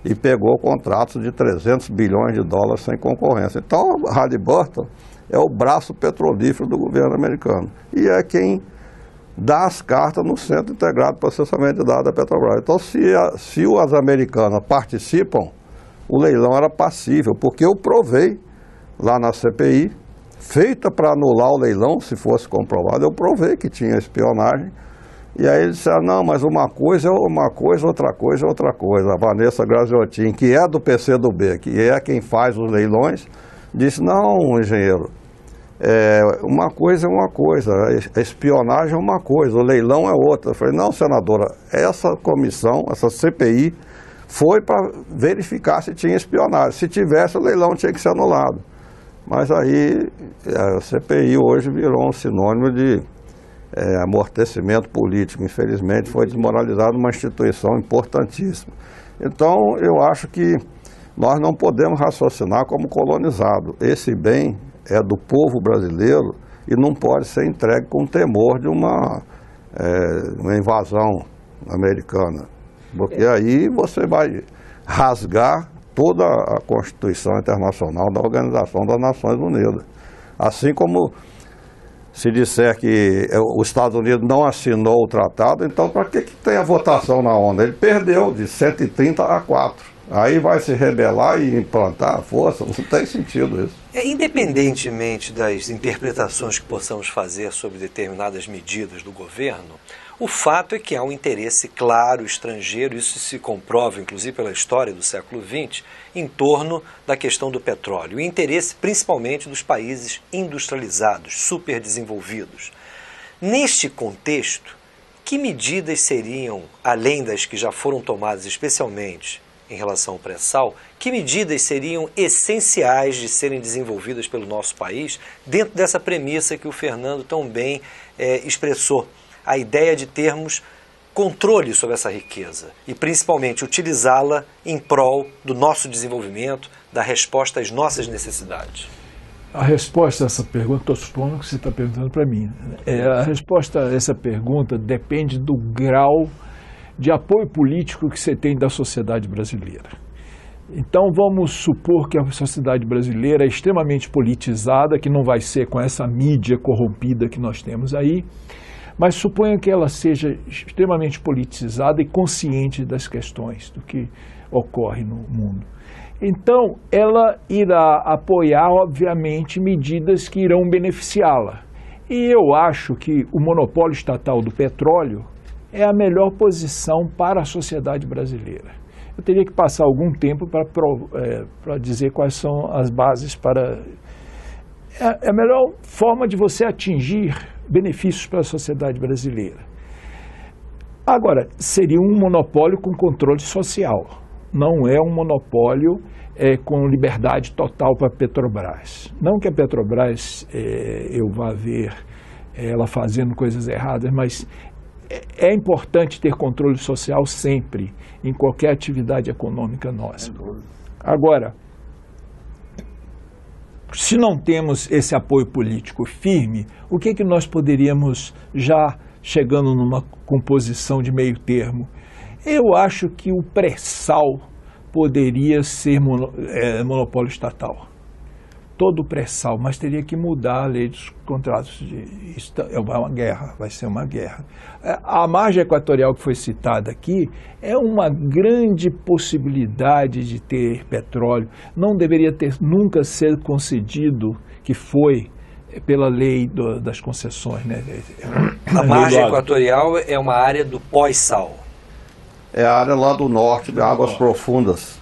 e pegou contratos de 300 bilhões de dólares sem concorrência. Então, a Halliburton é o braço petrolífero do governo americano. E é quem dá as cartas no Centro Integrado de Processamento de Dados da Petrobras. Então, se as americanas participam, o leilão era passível, porque eu provei lá na CPI, feita para anular o leilão, se fosse comprovado, eu provei que tinha espionagem. E aí eles disseram, não, mas uma coisa é uma coisa, outra coisa é outra coisa. A Vanessa Graziotin, que é do PCdoB, que é quem faz os leilões, disse, não, engenheiro, uma coisa é uma coisa, a espionagem é uma coisa, o leilão é outra. Eu falei, não, senadora, essa comissão, essa CPI, foi para verificar se tinha espionagem. Se tivesse, o leilão tinha que ser anulado. Mas aí a CPI hoje virou um sinônimo de amortecimento político. Infelizmente foi desmoralizado uma instituição importantíssima. Então eu acho que nós não podemos raciocinar como colonizado. Esse bem é do povo brasileiro e não pode ser entregue com temor de uma invasão americana. Porque aí você vai rasgar toda a Constituição Internacional da Organização das Nações Unidas. Assim como se disser que os Estados Unidos não assinou o tratado, então para que tem a votação na ONU? Ele perdeu de 130 a 4. Aí vai se rebelar e implantar a força, não tem sentido isso. Independentemente das interpretações que possamos fazer sobre determinadas medidas do governo, o fato é que há um interesse claro estrangeiro, isso se comprova inclusive pela história do século XX, em torno da questão do petróleo. O interesse principalmente dos países industrializados, superdesenvolvidos. Neste contexto, que medidas seriam, além das que já foram tomadas especialmente em relação ao pré-sal, que medidas seriam essenciais de serem desenvolvidas pelo nosso país dentro dessa premissa que o Fernando tão bem expressou, a ideia de termos controle sobre essa riqueza e principalmente utilizá-la em prol do nosso desenvolvimento, da resposta às nossas necessidades? A resposta a essa pergunta, estou supondo que você está perguntando para mim. A resposta a essa pergunta depende do grau de apoio político que você tem da sociedade brasileira. Então vamos supor que a sociedade brasileira é extremamente politizada, que não vai ser com essa mídia corrompida que nós temos aí, mas suponha que ela seja extremamente politizada e consciente das questões, do que ocorre no mundo. Então ela irá apoiar, obviamente, medidas que irão beneficiá-la. E eu acho que o monopólio estatal do petróleo é a melhor posição para a sociedade brasileira. Eu teria que passar algum tempo para dizer quais são as bases para... É a melhor forma de você atingir benefícios para a sociedade brasileira. Agora, seria um monopólio com controle social. Não é um monopólio com liberdade total para a Petrobras. Não que a Petrobras eu vá ver ela fazendo coisas erradas, mas é importante ter controle social sempre, em qualquer atividade econômica nossa. Agora, se não temos esse apoio político firme, o que nós poderíamos, já chegando numa composição de meio termo? Eu acho que o pré-sal poderia ser monopólio estatal. Todo o pré-sal, mas teria que mudar a lei dos contratos. Isso é uma guerra, vai ser uma guerra. A margem equatorial que foi citada aqui é uma grande possibilidade de ter petróleo. Não deveria nunca ser concedido, que foi pela lei das concessões, né? A margem equatorial é uma área do pós-sal. É a área lá do norte, de águas profundas.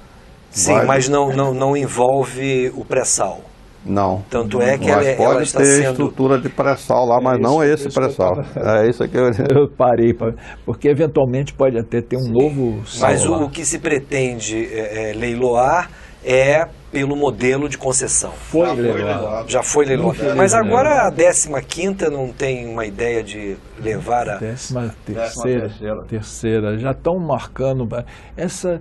Sim, mas não envolve o pré-sal. Não. Tanto é que mas ela está ter sendo... estrutura de pré-sal lá, mas não esse pré-sal. É isso que eu parei, porque eventualmente pode até ter um novo sal. Mas o que se pretende leiloar é pelo modelo de concessão. Foi leiloado. Já foi leiloado. Mas agora a 15ª não tem uma ideia de levar a... 13ª. Já estão marcando essa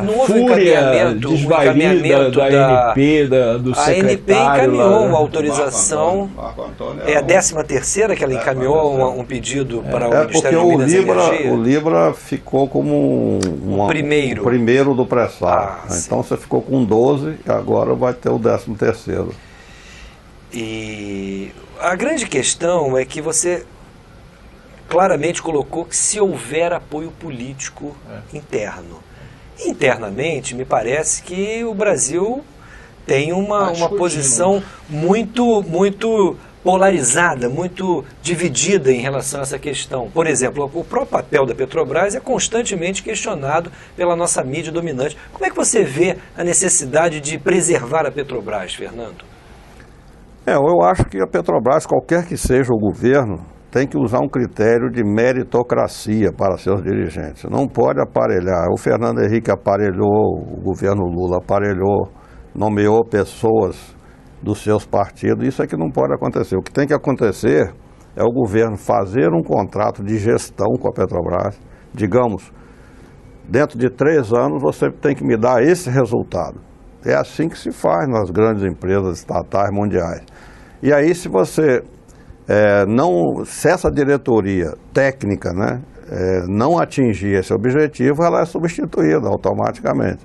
não houve fúria desvairida da ANP, do secretário. A ANP encaminhou uma autorização. É a 13ª que ela encaminhou um pedido para o Ministério de Minas e Energia. O Libra ficou como o primeiro do pré-sal. Então você ficou com 12 e agora vai ter o 13º. E a grande questão é que você claramente colocou que se houver apoio político interno. Internamente, me parece que o Brasil tem uma posição muito polarizada, muito dividida em relação a essa questão. Por exemplo, o próprio papel da Petrobras é constantemente questionado pela nossa mídia dominante. Como é que você vê a necessidade de preservar a Petrobras, Fernando? Eu acho que a Petrobras, qualquer que seja o governo, tem que usar um critério de meritocracia para seus dirigentes. Não pode aparelhar. O Fernando Henrique aparelhou, o governo Lula aparelhou, nomeou pessoas dos seus partidos. Isso é que não pode acontecer. O que tem que acontecer é o governo fazer um contrato de gestão com a Petrobras. Digamos, dentro de 3 anos você tem que me dar esse resultado. É assim que se faz nas grandes empresas estatais mundiais. E aí, se você se essa diretoria técnica, né, não atingir esse objetivo, ela é substituída automaticamente.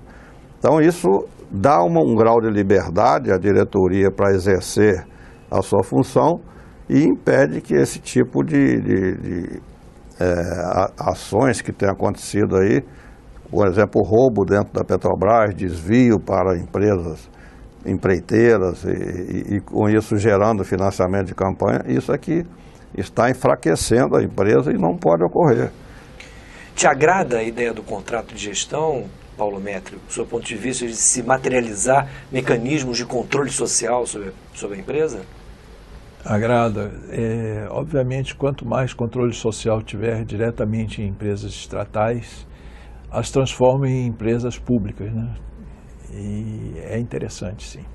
Então isso dá um grau de liberdade à diretoria para exercer a sua função e impede que esse tipo de ações que tem acontecido aí por exemplo, o roubo dentro da Petrobras, desvio para empresas empreiteiras e com isso gerando financiamento de campanha, isso aqui está enfraquecendo a empresa e não pode ocorrer. Te agrada a ideia do contrato de gestão, Paulo Metri, do seu ponto de vista de se materializar mecanismos de controle social sobre a empresa? Agrada. Obviamente, quanto mais controle social tiver diretamente em empresas estatais, as transforma em empresas públicas, né? E é interessante, sim.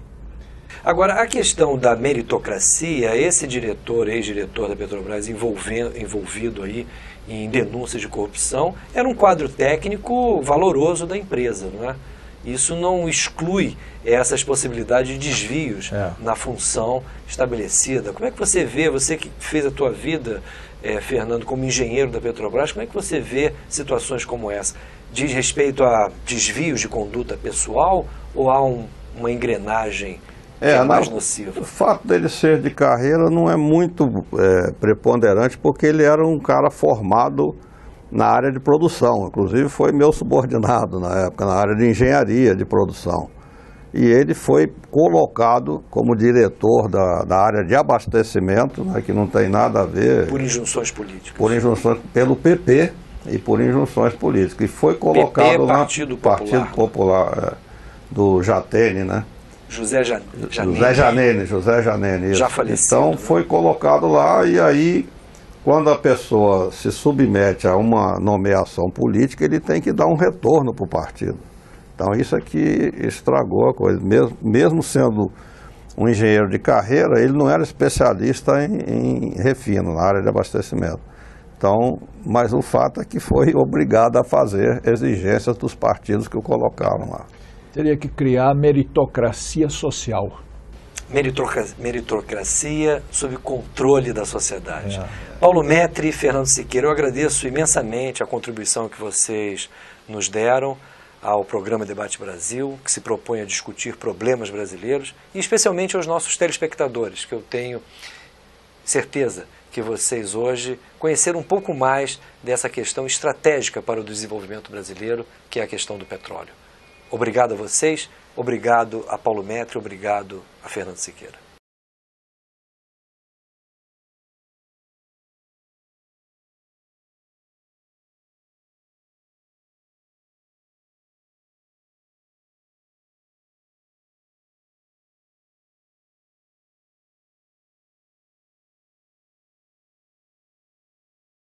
Agora, a questão da meritocracia, esse diretor, ex-diretor da Petrobras envolvido aí em denúncias de corrupção, era um quadro técnico valoroso da empresa, não é? Isso não exclui essas possibilidades de desvios na função estabelecida. Como é que você vê, você que fez a tua vida, Fernando, como engenheiro da Petrobras, como é que você vê situações como essa? Diz respeito a desvios de conduta pessoal ou há uma engrenagem que é mais nociva? O fato dele ser de carreira não é muito preponderante, porque ele era um cara formado na área de produção, inclusive foi meu subordinado na época, na área de engenharia de produção. E ele foi colocado como diretor da área de abastecimento, né, que não tem nada a ver... Por injunções políticas. Por injunções pelo PP e por injunções políticas. E foi colocado PP, lá... Partido Popular. Partido Popular, do Jatene, né? José Janene. Já falecido. Então né? foi colocado lá e aí... Quando a pessoa se submete a uma nomeação política, ele tem que dar um retorno para o partido. Então isso aqui estragou a coisa. Mesmo sendo um engenheiro de carreira, ele não era especialista em refino, na área de abastecimento. Então, mas o fato é que foi obrigado a fazer exigências dos partidos que o colocaram lá. Teria que criar meritocracia social. Meritocracia sob controle da sociedade. Paulo Metri e Fernando Siqueira, eu agradeço imensamente a contribuição que vocês nos deram ao programa Debate Brasil, que se propõe a discutir problemas brasileiros, e especialmente aos nossos telespectadores, que eu tenho certeza que vocês hoje conheceram um pouco mais dessa questão estratégica para o desenvolvimento brasileiro, que é a questão do petróleo. Obrigado a vocês, obrigado a Paulo Metri, obrigado a Fernando Siqueira.